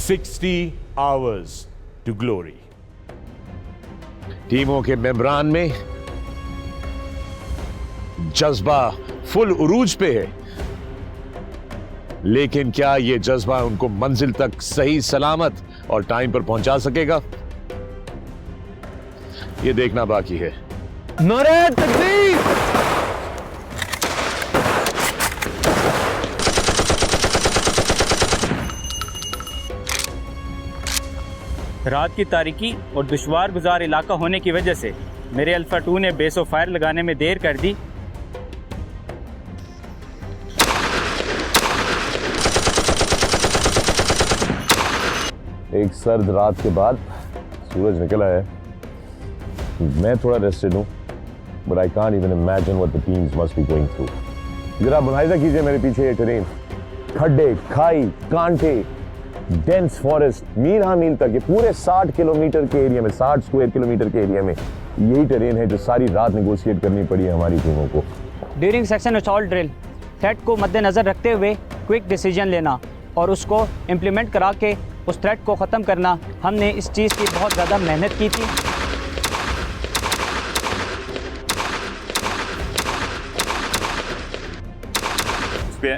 60 hours to glory. टीमों के मेंबरान में जज्बा फुल उरूज पे है, लेकिन क्या यह जज्बा उनको मंजिल तक सही सलामत और टाइम पर पहुंचा सकेगा, यह देखना बाकी है। नारे तकबीर! रात की तारीकी और दुश्वार गुजार इलाका होने की वजह से मेरे अल्फा 2 ने बेस ऑफ फायर लगाने में देर कर दी। एक सर्द रात के बाद सूरज निकला है। मैं थोड़ा रेस्टेड हूं, but I can't even imagine what the teams must be going through. जरा मुलाहिजा कीजिए मेरे पीछे ये टेरेन, खड्डे, खाई, कांटे, डेंस फॉरेस्ट, मील हाँ मील तक, ये पूरे 60 किलोमीटर के एरिया में, 60 स्क्वायर किलोमीटर के एरिया में यही टेरेन है जो सारी रात नेगोशिएट करनी पड़ी है हमारी टीमों को। During suction assault drill threat को मद्देनजर रखते हुए क्विक डिसीजन लेना और उसको इम्प्लीमेंट करा के उस थ्रेट को ख़त्म करना, हमने इस चीज़ की बहुत ज़्यादा मेहनत की थी।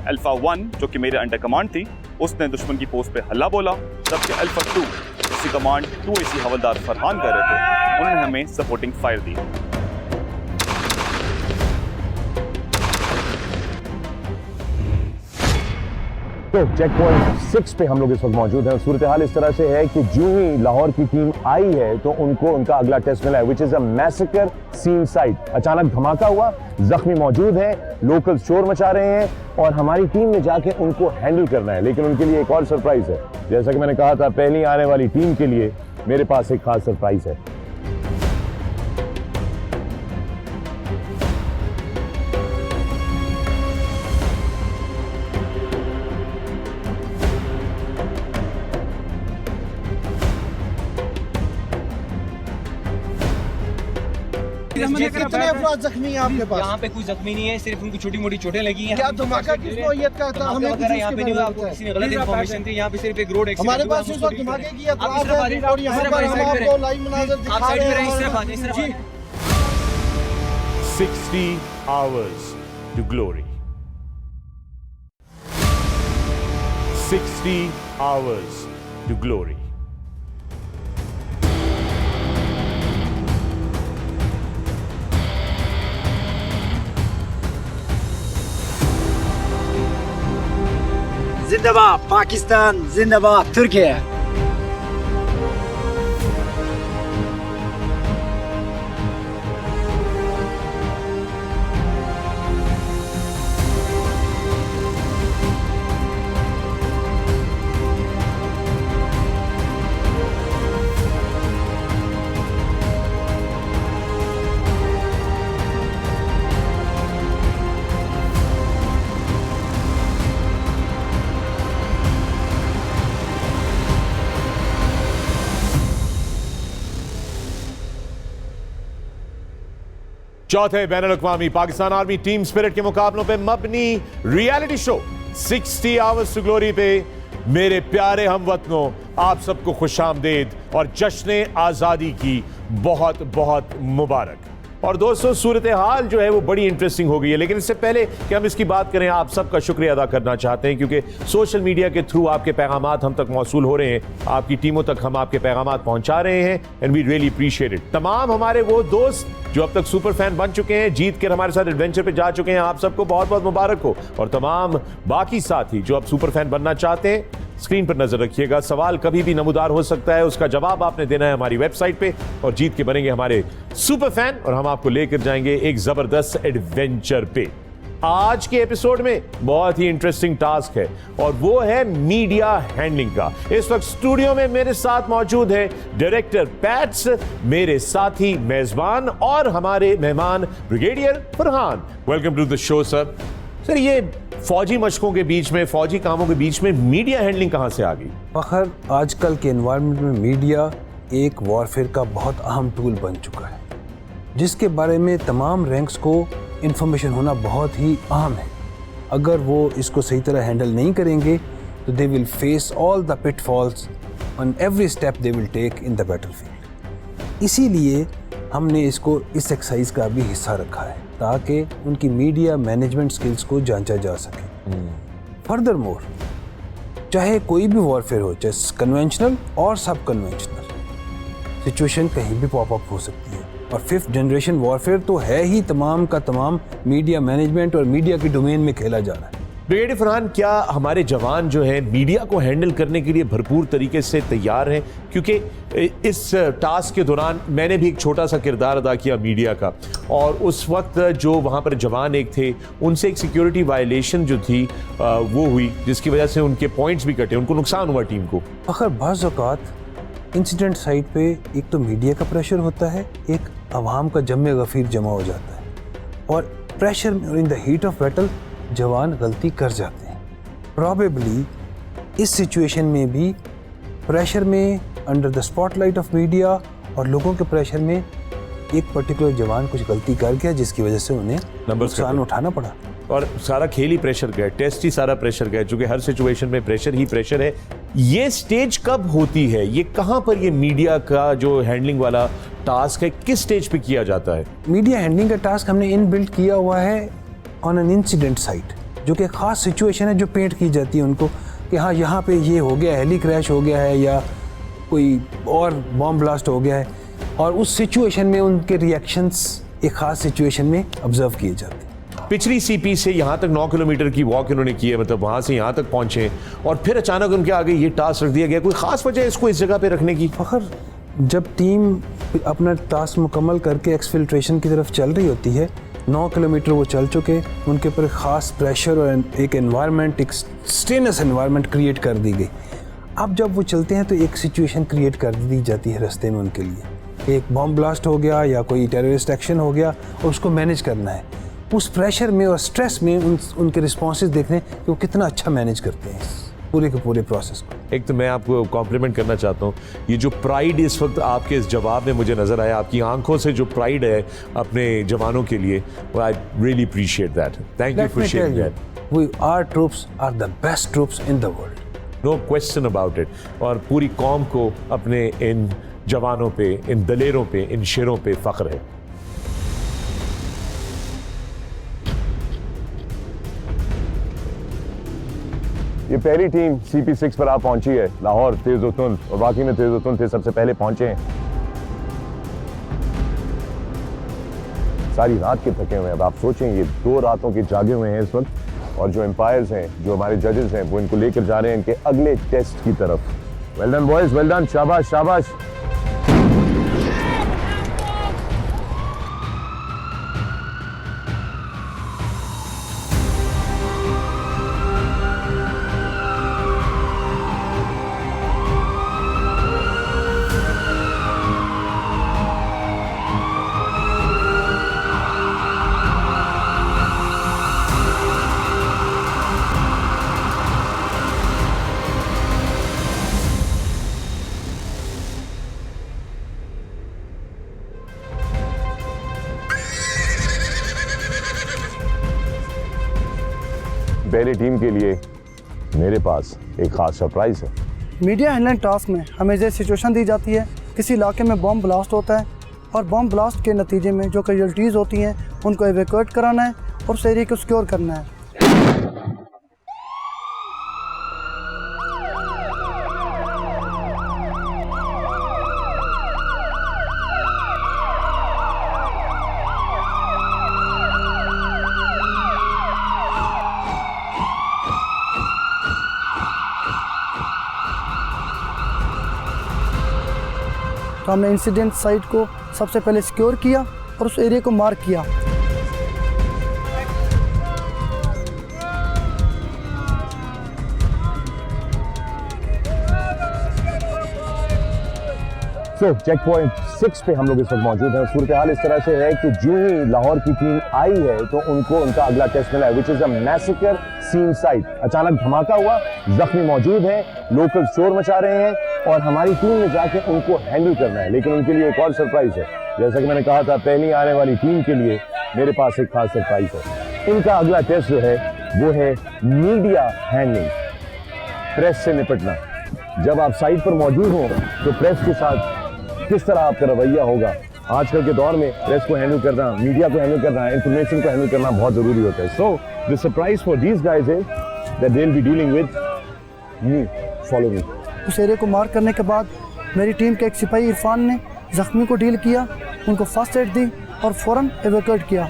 अल्फा 1 जो कि मेरे अंडर कमांड थी, उसने दुश्मन की पोस्ट पे हल्ला बोला, जबकि अल्फा 2 इसी कमांड 2 AC हवलदार फरहान कर रहे थे, उन्होंने हमें सपोर्टिंग फायर दी। तो चेक पॉइंट 6 पे हम लोग इस वक्त मौजूद हैं। सूरत हाल इस तरह से है कि जो ही लाहौर की टीम आई है तो उनको उनका अगला टेस्ट मिला है, which is a massacre scene site. अचानक धमाका हुआ, जख्मी मौजूद हैं, लोकल शोर मचा रहे हैं और हमारी टीम ने जाके उनको हैंडल करना है। लेकिन उनके लिए एक और सरप्राइज है। जैसा कि मैंने कहा था, पहली आने वाली टीम के लिए मेरे पास एक खास सरप्राइज है। कितने अफराद जख्मी हैं आपके पास? यहाँ पे कोई जख्मी नहीं है, सिर्फ उनको छोटी मोटी चोटें लगी हैं। क्या धमाका किस नौइयत का था? हमें कुछ यहाँ पे नहीं हुआ, आपको किसी ने गलत इन्फॉर्मेशन दी। यहाँ पे सिर्फ एक रोड एक्सीडेंट हमारे पास इस वक्त धमाके की एतराज है और यहाँ पर हम आपको लाइव मुनाज़िर दिखा रहे हैं। 60 hours to glory. 60 hours to glory. जिंदाबाद पाकिस्तान, जिंदाबाद तुर्किया। चौथे बैनुल-अक़वामी पाकिस्तान आर्मी टीम स्पिरिट के मुकाबलों पे मबनी reality show 60 hours to glory पे मेरे प्यारे हमवतनों, आप सबको खुशामदीद और जश्न आज़ादी की बहुत बहुत मुबारक। और दोस्तों, सूरत हाल जो है वो बड़ी इंटरेस्टिंग हो गई है, लेकिन इससे पहले कि हम इसकी बात करें, आप सबका शुक्रिया अदा करना चाहते हैं क्योंकि सोशल मीडिया के थ्रू आपके पैगामात हम तक मौसूल हो रहे हैं, आपकी टीमों तक हम आपके पैगामात पहुंचा रहे हैं and we really appreciate it. तमाम हमारे वो दोस्त जो अब तक सुपर फैन बन चुके हैं, जीत कर हमारे साथ एडवेंचर पे जा चुके हैं, आप सबको बहुत बहुत मुबारक हो। और तमाम बाकी साथी जो अब सुपर फैन बनना चाहते हैं, स्क्रीन पर नजर रखिएगा, सवाल कभी भी नमूदार हो सकता है, उसका जवाब आपने देना है हमारी वेबसाइट पे और जीत के बनेंगे हमारे सुपर फैन और हम आपको लेकर जाएंगे एक जबरदस्त एडवेंचर पे। आज के एपिसोड में बहुत ही इंटरेस्टिंग टास्क है और वो है मीडिया हैंडलिंग का। इस वक्त स्टूडियो में मेरे साथ मौजूद है डायरेक्टर पैट्स, मेरे साथी मेजबान और हमारे मेहमान brigadier Farhan. Welcome to the show sir. Sir, ये फौजी मशकों के बीच में, फौजी कामों के बीच में मीडिया हैंडलिंग कहां से आ गई? फखर, आजकल के एनवायरनमेंट में मीडिया एक वॉरफेयर का बहुत अहम टूल बन चुका है, जिसके बारे में तमाम रैंक्स को इंफॉर्मेशन होना बहुत ही अहम है। अगर वो इसको सही तरह हैंडल नहीं करेंगे तो they will face all the pitfalls on every step they will take in the battlefield. इसीलिए हमने इसको इस एक्सरसाइज का भी हिस्सा रखा है ताकि उनकी मीडिया मैनेजमेंट स्किल्स को जांचा जा सके। फर्दर मोर, चाहे कोई भी वॉरफेयर हो, चाहे कन्वेंशनल और सब कन्वेंशनल, सिचुएशन कहीं भी पॉप अप हो सकती है और 5th जनरेशन वॉरफेयर तो है ही तमाम का तमाम मीडिया मैनेजमेंट और मीडिया के डोमेन में खेला जा रहा है। ब्रिगेडियर फरहान, क्या हमारे जवान जो हैं मीडिया को हैंडल करने के लिए भरपूर तरीके से तैयार हैं? क्योंकि इस टास्क के दौरान मैंने भी एक छोटा सा किरदार अदा किया मीडिया का, और उस वक्त जो वहाँ पर जवान एक थे, उनसे एक सिक्योरिटी वायलेशन जो थी वो हुई, जिसकी वजह से उनके पॉइंट्स भी कटे, उनको नुकसान हुआ टीम को। अगर बाज़ औक़ात इंसिडेंट साइट पे एक तो मीडिया का प्रेशर होता है, एक अवाम का जमे गफीर जमा हो जाता है, और प्रेशर में in the heat of battle जवान गलती कर जाते हैं। प्रॉबेबली इस सिचुएशन में भी प्रेशर में, under the spotlight of media और लोगों के प्रेशर में, एक पर्टिकुलर जवान कुछ गलती कर गया जिसकी वजह से उन्हें नुकसान उठाना पड़ा। और सारा खेल ही प्रेशर का है, टेस्ट ही सारा प्रेशर का है, चूंकि हर सिचुएशन में प्रेशर ही प्रेशर है। ये स्टेज कब होती है? ये कहाँ पर ये मीडिया का जो हैंडलिंग वाला टास्क है, किस स्टेज पे किया जाता है? मीडिया हैंडलिंग का टास्क हमने इनबिल्ट किया हुआ है ऑन एन इंसिडेंट साइट, जो कि खास सिचुएशन है जो पेंट की जाती है उनको कि हाँ यहाँ पे ये हो गया, हेली क्रैश हो गया है या कोई और बॉम्ब ब्लास्ट हो गया है, और उस सिचुएशन में उनके रिएक्शंस एक खास सिचुएशन में ऑब्जर्व किए जाते हैं। पिछली सीपी से यहाँ तक 9 किलोमीटर की वॉक इन्होंने की है, मतलब वहाँ से यहाँ तक पहुँचे, और फिर अचानक उनके आगे ये टास्क रख दिया गया। कोई खास वजह है इसको इस जगह पे रखने की? फखर, जब टीम अपना टास्क मुकम्मल करके एक्सफिल्ट्रेशन की तरफ चल रही होती है, 9 किलोमीटर वो चल चुके, उनके ऊपर खास प्रेशर और एक एनवायरनमेंट, एक स्टेनस एनवायरनमेंट क्रिएट कर दी गई। अब जब वो चलते हैं तो एक सिचुएशन क्रिएट कर दी जाती है रास्ते में उनके लिए, एक बॉम्ब ब्लास्ट हो गया या कोई टेररिस्ट एक्शन हो गया और उसको मैनेज करना है। उस प्रेशर में और स्ट्रेस में उनके रिस्पॉन्सेज देखने कि वो कितना अच्छा मैनेज करते हैं पूरे के पूरे प्रोसेस को। एक तो मैं आपको कॉम्प्लीमेंट करना चाहता हूँ, ये जो प्राइड इस वक्त आपके इस जवाब में मुझे नज़र आया, आपकी आंखों से जो प्राइड है अपने जवानों के लिए, I really appreciate that. Thank you for sharing that. Our troops are the best troops in the world, no question about it. और पूरी कौम को अपने इन जवानों पे, इन दलेरों पे, इन शेरों पे फ़ख्र है। ये पहली टीम CP6 पर आप पहुंची है। लाहौर तेज़-ओ-तुन और बाकी में तेज़-ओ-तुन थे, सबसे पहले पहुंचे हैं। सारी रात के थके हुए हैं। अब आप सोचें, ये 2 रातों के जागे हुए हैं इस वक्त, और जो एम्पायर्स हैं, जो हमारे जजेस हैं, वो इनको लेकर जा रहे हैं इनके अगले टेस्ट की तरफ। Well done boys, well done, शाबाश शाबाश। पहली टीम के लिए मेरे पास एक खास सरप्राइज है। मीडिया हैंडलिंग टास्क में हमें ये सिचुएशन दी जाती है, किसी इलाके में बॉम्ब ब्लास्ट होता है और बॉम्ब ब्लास्ट के नतीजे में जो कैजुअल्टीज़ होती हैं उनको एवैक्यूएट कराना है और उस एरिया को सिक्योर करना है। तो हमने इंसिडेंट साइट को सबसे पहले सिक्योर किया और उस एरिया को मार्क किया। चेक पॉइंट 6 पे हम लोग इस वक्त मौजूद हैं। सूरत हाल इस तरह से है कि जो ही लाहौर की टीम आई है तो उनको उनका अगला टेस्ट मिला है, which is a massacre scene site. अचानक धमाका हुआ, जख्मी मौजूद हैं, लोकल शोर मचा रहे हैं और हमारी टीम ने जाके उनको हैंडल करना है। लेकिन उनके लिए एक और सरप्राइज है। जैसा कि मैंने कहा था, पहली आने वाली टीम के लिए मेरे पास एक खास सरप्राइज है। इनका अगला टेस्ट जो है वो है मीडिया हैंडलिंग, प्रेस से निपटना। जब आप साइट पर मौजूद हो तो प्रेस के साथ किस तरह आपका रवैया होगा। आजकल के दौर में प्रेस को हैंडल करना, मीडिया को हैंडल करना, इंफॉर्मेशन को हैंडल करना बहुत ज़रूरी होता है। So the surprise for these guys is that they will be dealing with me. Follow me. उस एरिया को मार्क करने के बाद मेरी टीम के एक सिपाही इरफान ने जख्मी को डील किया, उनको फर्स्ट एड दी और फ़ौरन एवेक्यूएट किया।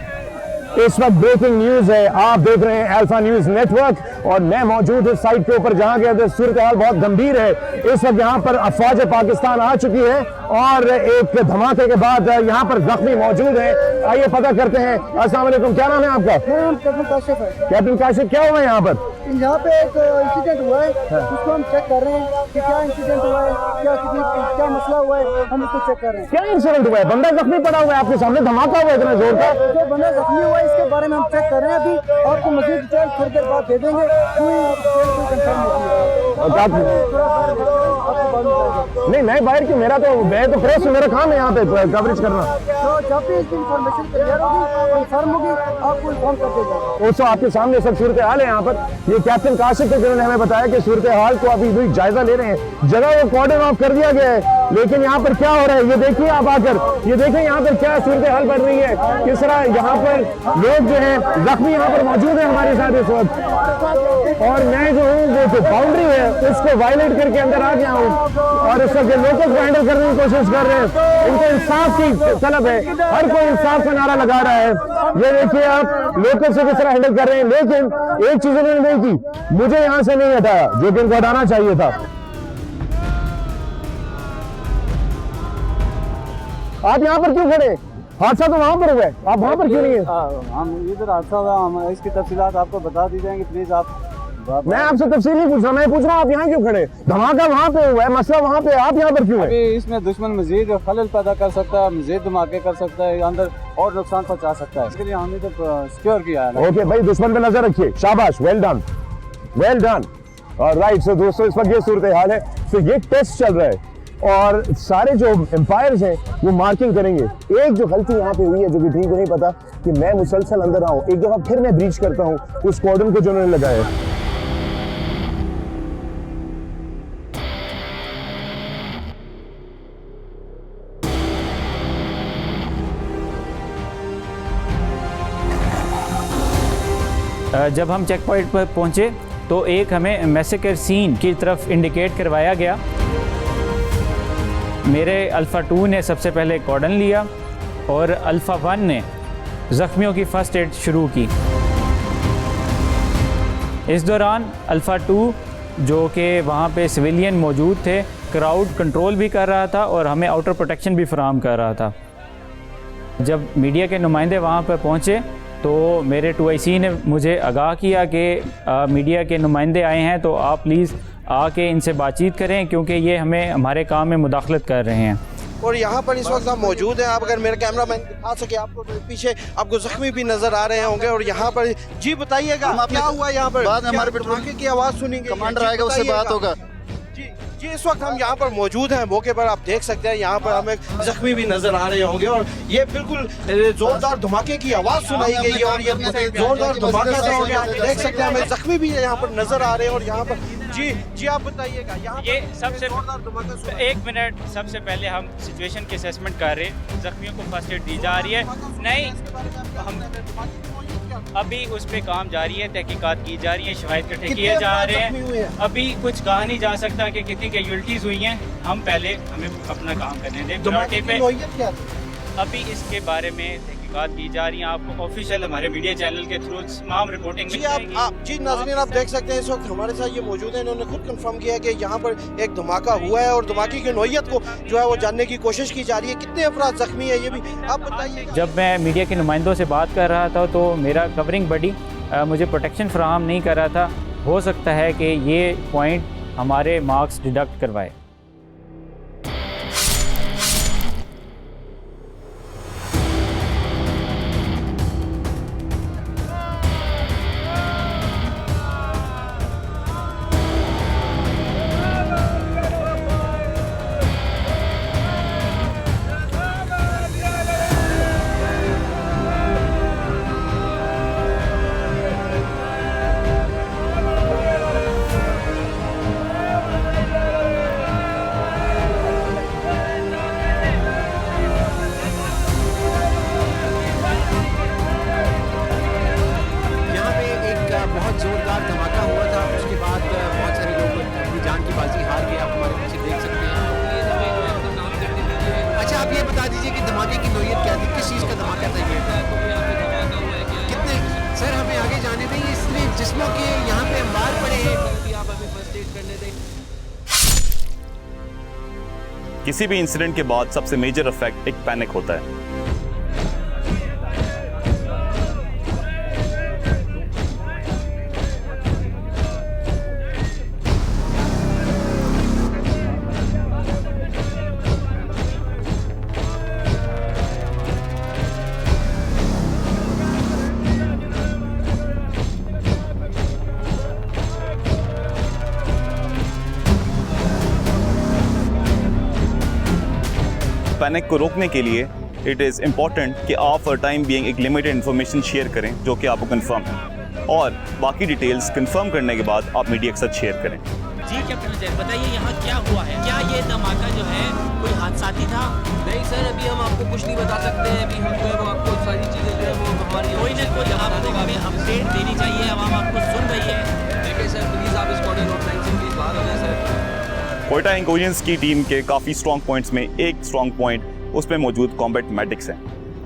इस वक्त ब्रेकिंग न्यूज है, आप देख रहे हैं अल्फा न्यूज नेटवर्क और मैं मौजूद इस साइट के ऊपर जहां के सूरत हाल बहुत गंभीर है। इस वक्त यहाँ पर अफवाज पाकिस्तान आ चुकी है और एक धमाके के बाद यहाँ पर जख्मी मौजूद है। आइए पता करते हैं। अस्सलाम वालेकुम, क्या नाम है आपका? कैप्टन काशिफ है। कैप्टन काशिफ, क्या हुआ यहाँ पर? यहाँ पे एक इंसिडेंट हुआ है, उसको हम चेक कर रहे हैं कि क्या इंसिडेंट हुआ है, क्या मसला हुआ है, हम उसको चेक कर रहे हैं। क्या इंसिडेंट हुआ है? बंदा जख्मी पड़ा हुआ है आपके सामने, धमाका हुआ है इतना जोर का? जो बंदा जख्मी हुआ है इसके बारे में हम चेक कर रहे हैं। अभी आपको मजीद डिटेल थोड़ी देर बाद दे देंगे। नहीं, मैं बाहर क्यों? मैं तो प्रेस, मेरा काम है यहाँ पे कवरेज करना। तो जब भी इसकी इंफॉर्मेशन क्लियर होगी, कंफर्म होगी, आपको इन्फॉर्म कर दिया जाएगा। दोस्तों, आपके सामने सब सूरत हाल है यहाँ पर। ये कैप्टन काशिफ थे जिन्होंने हमें बताया कि सूरत हाल को अभी भी जायजा ले रहे हैं। जगह वो कॉर्डन ऑफ कर दिया गया है, लेकिन यहाँ पर क्या हो रहा है ये देखिए आप आकर। ये देखिए यहाँ पर क्या सूरत हाल बढ़ रही है, किस तरह यहाँ पर लोग जो है जख्मी यहाँ पर मौजूद है हमारे साथ इस वक्त। और मैं जो हूँ वो जो बाउंड्री है उसको वायलेट करके अंदर आ गया हूँ और इस वक्त लोगों को हैंडल करने की कोशिश कर रहे हैं। इनको इंसाफ की तलब है, हर कोई इंसाफ का नारा लगा रहा है। ये देखिए आप लोकल से किस तरह हैंडल कर रहे हैं, लेकिन एक चीज उन्होंने नहीं की, मुझे यहाँ से नहीं हटाया जो कि इनको हटाना चाहिए था। आप यहाँ पर क्यों खड़े? हादसा तो वहाँ पर हुआ है, आप वहाँ पर क्यों नहीं है? हम इधर हादसा हुआ, हम इसकी तफसीलात आपको बता दी जाएंगी, प्लीज आप। मैं आपसे तफसील नहीं पूछ रहा, मैं पूछ रहा हूँ आप यहाँ क्यों खड़े? धमाका वहाँ पे हुआ है, मसला वहाँ पे, आप यहाँ पर क्यों है? इसमें दुश्मन मजीद खलल पैदा कर सकता है, मजीद धमाके कर सकता है, अंदर और नुकसान पहुँचा सकता है। इसके लिए हमने तो सिक्योर किया है। ओके भाई, दुश्मन पे नजर रखिए, शाबाश, वेल डन, वेल डन। और राइट, सो दोस्तों इस वक्त ये सूरत हाल है। तो ये टेस्ट चल रहा है और सारे जो एम्पायर्स हैं वो मार्किंग करेंगे। एक जो गलती यहाँ पे हुई है जो कि ठीक नहीं पता कि मैं मुसलसल अंदर आऊँ, एक दफा फिर मैं ब्रीच करता हूँ उस कॉर्डन को जो उन्होंने लगाया है। जब हम चेक पॉइंट पर पहुँचे तो एक हमें मैसेकर सीन की तरफ इंडिकेट करवाया गया। मेरे अल्फ़ा 2 ने सबसे पहले कॉर्डन लिया और अल्फ़ा 1 ने ज़ख्मियों की फ़र्स्ट एड शुरू की। इस दौरान अल्फ़ा 2 जो कि वहाँ पे सिविलियन मौजूद थे, क्राउड कंट्रोल भी कर रहा था और हमें आउटर प्रोटेक्शन भी फराहम कर रहा था। जब मीडिया के नुमाइंदे वहाँ पर पहुँचे तो मेरे 2IC ने मुझे आगाह किया कि मीडिया के नुमाइंदे आए हैं तो आप प्लीज़ आके इनसे बातचीत करें क्योंकि ये हमें हमारे काम में मुदाखलत कर रहे हैं। और यहाँ पर इस वक्त आप मौजूद हैं। आप अगर मेरे कैमरा मैन दिखा सके आपको, तो पीछे आपको जख्मी भी नजर आ रहे होंगे। और यहाँ पर जी बताइएगा क्या हुआ यहाँ पर? बाद में हमारे पेट्रोल की आवाज़ सुनेंगे, कमांडर आएगा उससे बात होगा। जी इस वक्त हम यहाँ पर मौजूद हैं मौके पर, आप देख सकते हैं यहाँ पर हमें जख्मी भी नजर आ रहे होंगे। और ये बिल्कुल जोरदार धमाके की आवाज़ सुनाई गई है और ये जोरदार धमाका जो हो गया, आप देख सकते हैं हमें जख्मी भी यहाँ पर नजर आ रहे हैं। और यहाँ पर जी आप बताइएगा यहाँ ये सबसे एक मिनट, सबसे पहले हम सिचुएशन की असेसमेंट कर रहे हैं। जख्मियों को फर्स्ट एड दी जा रही है, नहीं हम अभी उस पर काम जारी है, तहकीकात की जा रही है, शवाहिद इकट्ठे किए जा रहे हैं। अभी कुछ कहा नहीं जा सकता कि कितनी कैजुअल्टीज हुई हैं। हम पहले हमें अपना काम करने दें। प्रायोरिटी पे अभी इसके बारे में तहकीकात की जा रही है। आपको ऑफिशियल हमारे मीडिया चैनल के थ्रू तमाम रिपोर्टिंग जी जी नाज़रीन आप देख सकते हैं इस वक्त हमारे साथ ये मौजूद है। इन्होंने खुद कंफर्म किया कि यहाँ पर एक धमाका हुआ है और धमाके की नौइयत को जो है वो जानने की कोशिश की जा रही है। कितने अफराद जख्मी है ये भी आप बताइए। जब मैं मीडिया के नुमाइंदों से बात कर रहा था तो मेरा कवरिंग बॉडी मुझे प्रोटेक्शन फराहम नहीं कर रहा था। हो सकता है कि ये पॉइंट हमारे मार्क्स डिडक्ट करवाए। बाजी हार गए, आप हमारे पीछे देख सकते हैं। अच्छा आप ये बता दीजिए कि धमाके की नोयत क्या थी, किस चीज़ का धमाका था ये? कितने सर हमें आगे जाने दें, इसलिए जिस्मों के यहाँ पे अंबार पड़े हैं, आप हमें फर्स्ट एड करने दें। किसी भी इंसिडेंट के बाद सबसे मेजर इफेक्ट एक पैनिक होता है। पैनिक को रोकने के लिए इट इज़ इम्पॉर्टेंट कि आप फॉर टाइम बीइंग एक लिमिटेड इन्फॉर्मेशन शेयर करें जो कि आपको कंफर्म है, और बाकी डिटेल्स कंफर्म करने के बाद आप मीडिया के साथ शेयर करें। जी कैप्टन अजय बताइए यहाँ क्या हुआ है, क्या ये धमाका जो है कोई हादसाती था? नहीं सर अभी हम आपको कुछ नहीं बता सकते हैं, अभी हम जो है वो आपको सारी चीज़ें जो है वो हमारी कोई ना कोई आपको हमें अपडेट देनी चाहिए, आवाम आपको सुन रही है। देखिए सर प्लीज़ आप इस कॉर्डर लाइन से प्लीज़ बाहर हो जाए सर। क्वेटा इंकोलियंस की टीम के काफ़ी स्ट्रॉन्ग पॉइंट्स में एक स्ट्रॉन्ग पॉइंट उसमें मौजूद कॉम्बैट मेडिक्स हैं,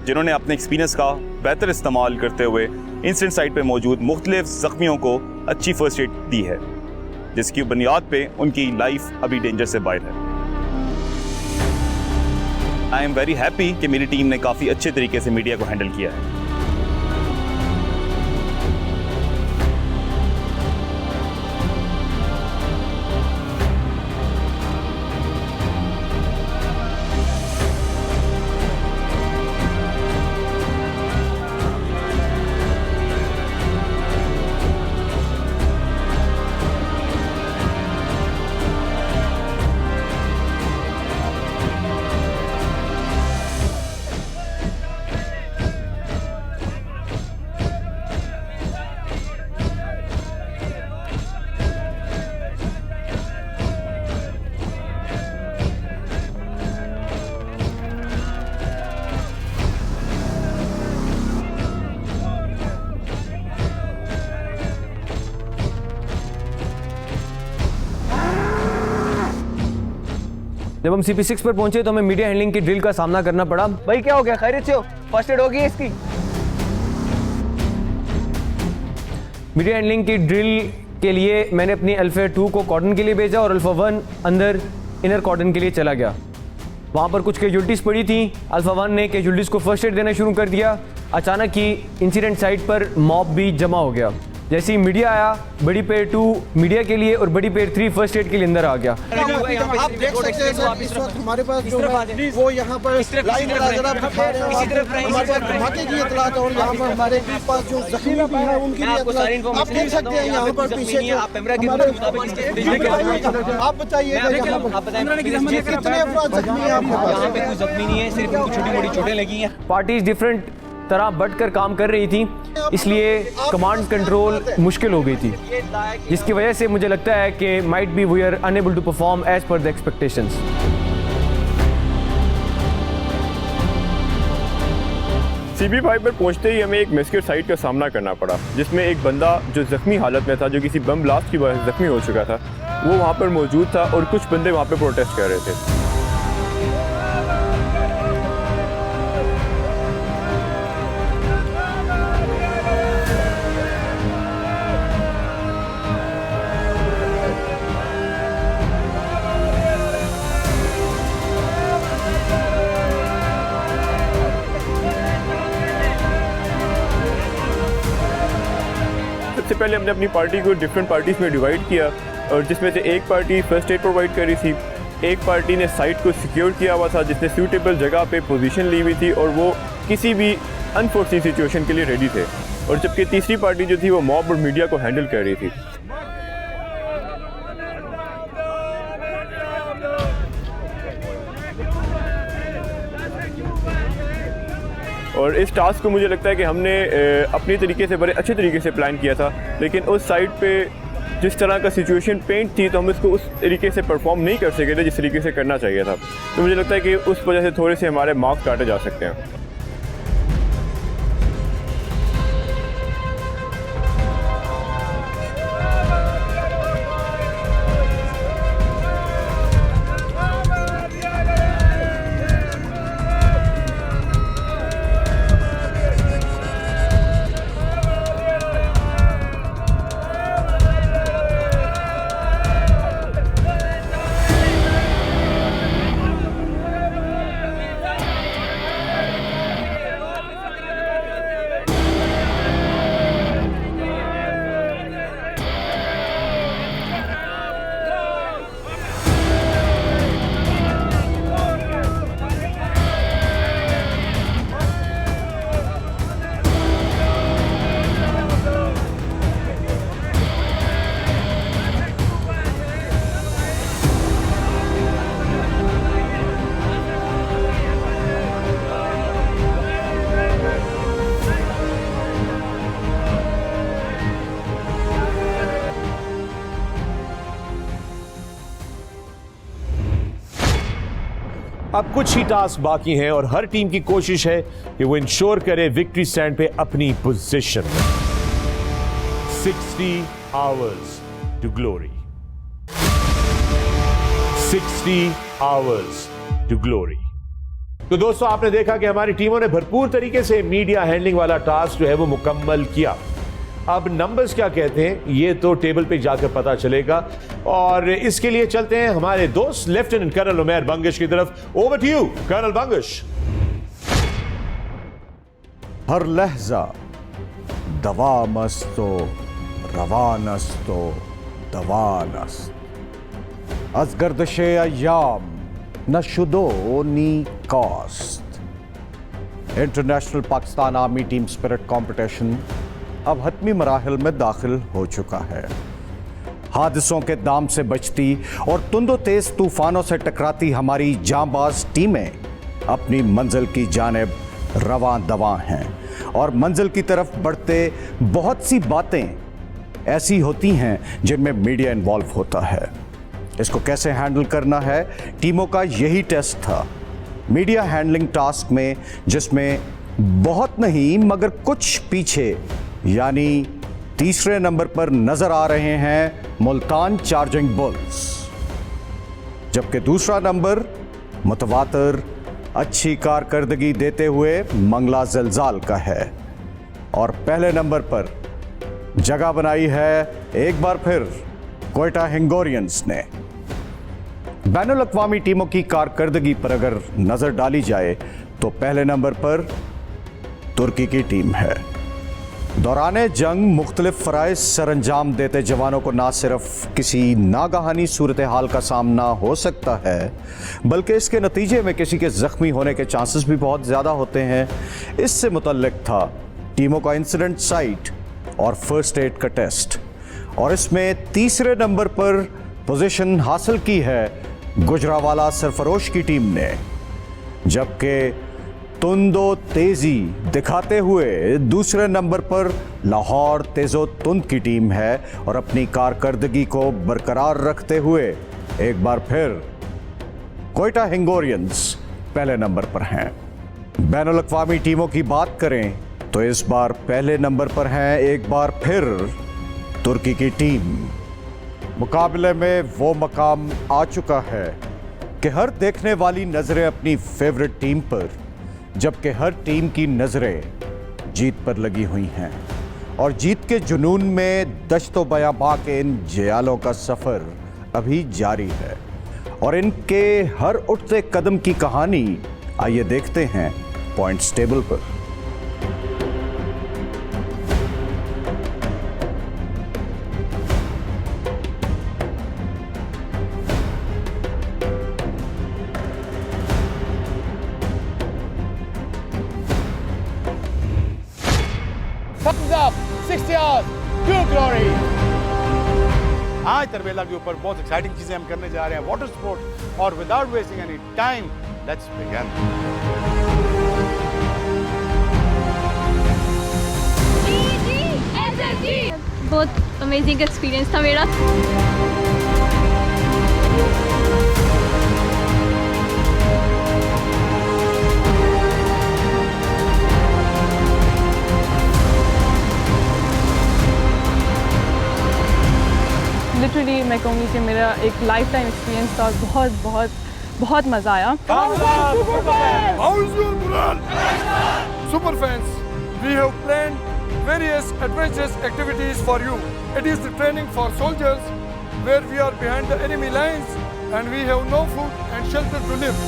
जिन्होंने अपने एक्सपीरियंस का बेहतर इस्तेमाल करते हुए इंसिडेंट साइट पर मौजूद मुख्तलिफ ज़ख्मियों को अच्छी फर्स्ट एड दी है, जिसकी बुनियाद पे उनकी लाइफ अभी डेंजर से बाहर है। आई एम वेरी हैप्पी कि मेरी टीम ने काफ़ी अच्छे तरीके से मीडिया को हैंडल किया है। जब हम CP6 पर पहुंचे तो हमें मीडिया हैंडलिंग की ड्रिल का सामना करना पड़ा। भाई क्या हो गया, खैरियत से हो? फर्स्ट एड होगी इसकी? मीडिया हैंडलिंग की ड्रिल के लिए मैंने अपनी अल्फा 2 को कॉर्डन के लिए भेजा और अल्फा 1 अंदर इनर कॉर्डन के लिए चला गया। वहाँ पर कुछ कैजुअल्टीज़ पड़ी थी। अल्फा 1 ने कैजुअल्टीज़ को फर्स्ट एड देना शुरू कर दिया। अचानक ही इंसिडेंट साइट पर मॉब भी जमा हो गया। जैसे ही मीडिया आया, बड़ी पेयर 2 मीडिया के लिए और बड़ी पेयर 3 फर्स्ट एड के लिए अंदर आ गया। आप देख सकते हैं सर इस वक्त हमारे पास जो है वो यहाँ पर लाइन जरा दिखा रहे हैं, हमारे पास धमाके की इतलात और यहाँ पर हमारे पास जो जख्मी भी हैं उनकी भी इतलात आप देख सकते हैं। यहाँ पर पीछे आप बताइएगा यहाँ पर कितने अफराद जख्मी हैं? यहाँ पे कोई जख्मी नहीं है, सिर्फ उनको छोटी मोटी चोटें लगी हैं। पार्टीज डिफरेंट तरह बढ़कर काम कर रही थी, इसलिए कमांड कंट्रोल मुश्किल हो गई थी, जिसकी वजह से मुझे लगता है कि might be we are unable to perform as per the expectations. CP5 पर पहुंचते ही हमें एक मेस्केट साइट का सामना करना पड़ा, जिसमें एक बंदा जो जख्मी हालत में था, जो किसी बम ब्लास्ट की वजह से जख्मी हो चुका था, वो वहाँ पर मौजूद था और कुछ बंदे वहाँ पर प्रोटेस्ट कर रहे थे। सबसे पहले हमने अपनी पार्टी को डिफरेंट पार्टीज़ में डिवाइड किया, और जिसमें से एक पार्टी फर्स्ट एड प्रोवाइड कर रही थी, एक पार्टी ने साइट को सिक्योर किया हुआ था, जिसने सूटेबल जगह पे पोजीशन ली हुई थी और वो किसी भी अनफोर्चुनेट सिचुएशन के लिए रेडी थे, और जबकि तीसरी पार्टी जो थी वो मॉब और मीडिया को हैंडल कर रही थी। और इस टास्क को मुझे लगता है कि हमने अपनी तरीके से बड़े अच्छे तरीके से प्लान किया था, लेकिन उस साइट पे जिस तरह का सिचुएशन पेंट थी तो हम इसको उस तरीके से परफॉर्म नहीं कर सके थे जिस तरीके से करना चाहिए था। तो मुझे लगता है कि उस वजह से थोड़े से हमारे मार्क्स काटे जा सकते हैं। अब कुछ ही टास्क बाकी हैं और हर टीम की कोशिश है कि वो इंश्योर करे विक्ट्री स्टैंड पे अपनी पोजीशन में। 60 hours to glory. 60 hours to glory. तो दोस्तों, आपने देखा कि हमारी टीमों ने भरपूर तरीके से मीडिया हैंडलिंग वाला टास्क जो है वो मुकम्मल किया। अब नंबर्स क्या कहते हैं ये तो टेबल पे जाकर पता चलेगा, और इसके लिए चलते हैं हमारे दोस्त लेफ्टिनेंट कर्नल उमैर बंगश की तरफ। Over to you colonel Bangash. हर लहजा दवा मस्तो रवानस्तो दवानस्त अज गर्दशे अय्याम नशुदो नी कास्ट। International Pakistan army team spirit competition अब हतमी मराहिल में दाखिल हो चुका है। हादसों के दाम से बचती और तुंदो तेज तूफानों से टकराती हमारी जांबाज टीमें अपनी मंजिल की जानिब रवां दवां हैं, और मंजिल की तरफ बढ़ते बहुत सी बातें ऐसी होती हैं जिनमें मीडिया इन्वॉल्व होता है। इसको कैसे हैंडल करना है, टीमों का यही टेस्ट था। मीडिया हैंडलिंग टास्क में जिसमें बहुत नहीं मगर कुछ पीछे यानी तीसरे नंबर पर नजर आ रहे हैं मुल्तान चार्जिंग बुल्स, जबकि दूसरा नंबर मुतवातर अच्छी कारकर्दगी देते हुए मंगला ज़िलज़ाल का है, और पहले नंबर पर जगह बनाई है एक बार फिर क्वेटा हिंगोरियंस ने। बैनुल अक़वामी टीमों की कारकर्दगी पर अगर नजर डाली जाए तो पहले नंबर पर तुर्की की टीम है। दौराने जंग मुख्तलिफ फ़राइज़ सरअंजाम देते जवानों को ना सिर्फ किसी नागहानी सूरत हाल का सामना हो सकता है, बल्कि इसके नतीजे में किसी के ज़ख्मी होने के चांसेस भी बहुत ज़्यादा होते हैं। इससे मुतल्लिक था टीमों का इंसिडेंट साइट और फर्स्ट एड का टेस्ट, और इसमें तीसरे नंबर पर पोजीशन हासिल की है गुजरावाला सरफरोश की टीम ने, जबकि तुंदो तेजी दिखाते हुए दूसरे नंबर पर लाहौर तेजो तुंद की टीम है, और अपनी कारकर्दगी को बरकरार रखते हुए एक बार फिर क्वेटा हिंगोरियंस पहले नंबर पर हैं। बैनुल अक़वामी टीमों की बात करें तो इस बार पहले नंबर पर हैं एक बार फिर तुर्की की टीम। मुकाबले में वो मकाम आ चुका है कि हर देखने वाली नजरें अपनी फेवरेट टीम पर, जबकि हर टीम की नजरें जीत पर लगी हुई हैं, और जीत के जुनून में दश्तो बयाबा के इन जयालों का सफर अभी जारी है, और इनके हर उठते कदम की कहानी आइए देखते हैं पॉइंट्स टेबल पर। Thumbs up, 60 hours to glory. आज तरबेला के ऊपर बहुत एक्साइटिंग चीजें हम करने जा रहे हैं, वाटर स्पोर्ट, और without wasting any time let's begin. बहुत अमेजिंग एक्सपीरियंस था मेरा। लिटरली मैं कहूँगी कि मेरा एक लाइफ टाइम एक्सपीरियंस था, बहुत बहुत बहुत मज़ा आया। Super fans, we have planned various adventurous activities for you. It is the training for soldiers where we are behind the enemy lines and we have no food and shelter to live.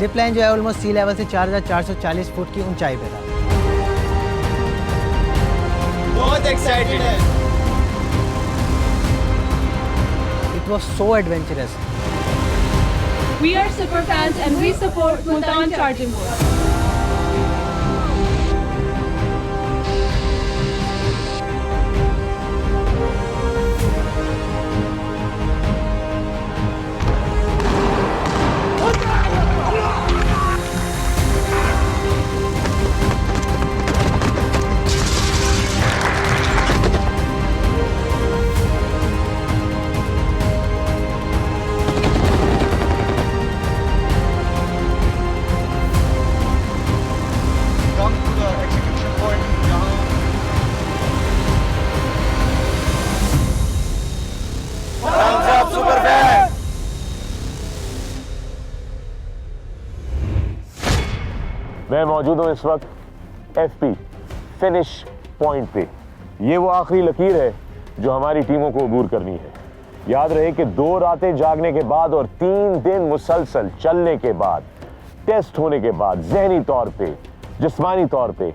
Zip line जो है almost सी level से 4440 foot की ऊंचाई पे था। बहुत excited है। It was so adventurous. We are super fans and we support Multan Charging Bull. मैं मौजूद हूं इस वक्त FP फिनिश पॉइंट पे। ये वो आखिरी लकीर है जो हमारी टीमों को अबूर करनी है। याद रहे कि 2 रातें जागने के बाद और 3 दिन मुसलसल चलने के बाद, टेस्ट होने के बाद, जहनी तौर पे, जिस्मानी तौर पे,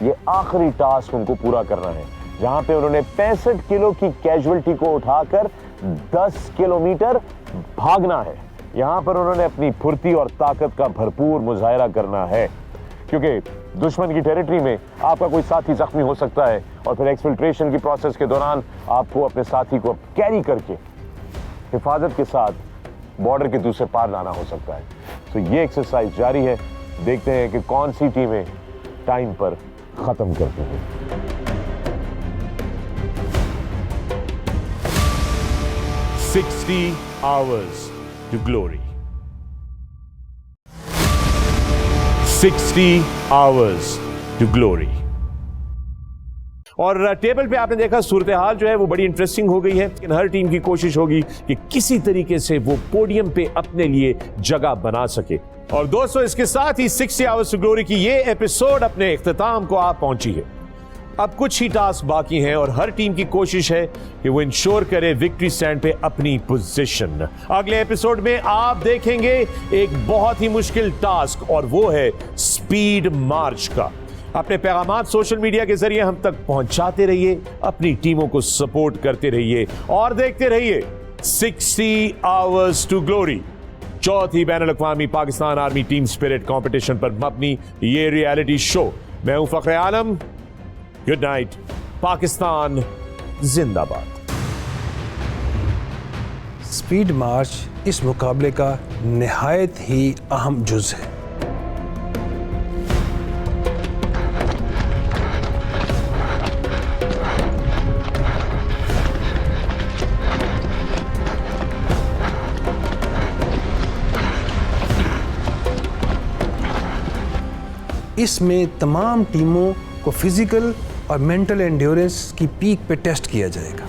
ये आखिरी टास्क उनको पूरा करना है, जहां पे उन्होंने 65 किलो की कैजुअलिटी को उठाकर 10 किलोमीटर भागना है। यहां पर उन्होंने अपनी फुर्ती और ताकत का भरपूर मुजाहिरा करना है, क्योंकि दुश्मन की टेरिटरी में आपका कोई साथी जख्मी हो सकता है और फिर एक्सफिल्ट्रेशन की प्रोसेस के दौरान आपको अपने साथी को कैरी करके हिफाजत के साथ बॉर्डर के दूसरे पार लाना हो सकता है। तो ये एक्सरसाइज जारी है। देखते हैं कि कौन सी टीमें टाइम पर खत्म करती हैं। $60 hours to glory. 60 hours to glory. और टेबल पे आपने देखा सूरत हाल जो है वो बड़ी इंटरेस्टिंग हो गई है, लेकिन हर टीम की कोशिश होगी कि किसी तरीके से वो पोडियम पे अपने लिए जगह बना सके। और दोस्तों, इसके साथ ही 60 आवर्स टू ग्लोरी की ये एपिसोड अपने इख्तिताम को आप पहुंची है। अब कुछ ही टास्क बाकी हैं और हर टीम की कोशिश है कि वो इंश्योर करे विक्ट्री स्टैंड पे अपनी पोजीशन। अगले एपिसोड में आप देखेंगे एक बहुत ही मुश्किल टास्क, और वो है स्पीड मार्च का। अपने पैगामात सोशल मीडिया के जरिए हम तक पहुंचाते रहिए, अपनी टीमों को सपोर्ट करते रहिए और देखते रहिए 60 आवर्स टू ग्लोरी, चौथी बैनुल-अक़वामी Pakistan army team spirit competition पर मबनी ये रियलिटी शो। मैं हूं फखरे आलम। Good night. पाकिस्तान जिंदाबाद। स्पीड मार्च इस मुकाबले का निहायत ही अहम जुज है। इसमें तमाम टीमों को फिजिकल और मेंटल एंड्योरेंस की पीक पे टेस्ट किया जाएगा।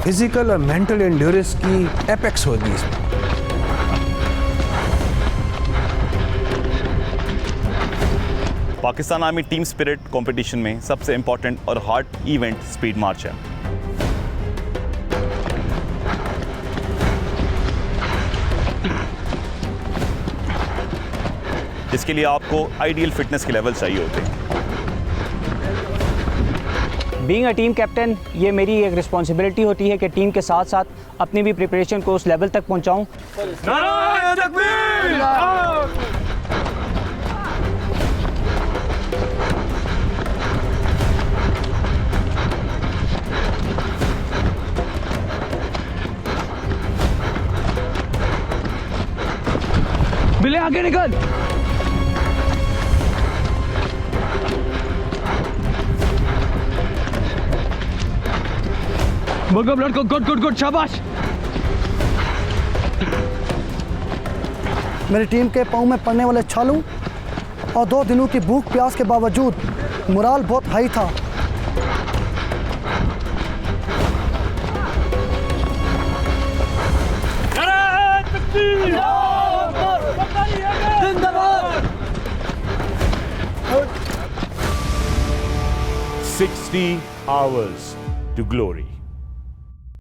फिजिकल और मेंटल एंड्योरेंस की एपेक्स होगी इसमें। Pakistan army team spirit competition में सबसे इंपॉर्टेंट और हार्ड इवेंट स्पीड मार्च है। इसके लिए आपको आइडियल फिटनेस के लेवल चाहिए होते हैं। बीइंग अ टीम कैप्टन, ये मेरी एक रिस्पॉन्सिबिलिटी होती है कि टीम के साथ साथ अपनी भी प्रिपरेशन को उस लेवल तक पहुंचाऊं। बिले आगे निकल। बगम लड़को, गुड गुड गुड, शाबाश। मेरी टीम के पाँव में पड़ने वाले छालू और 2 दिनों की भूख प्यास के बावजूद मोराल बहुत हाई था। जिंदाबाद। 60 hours to glory.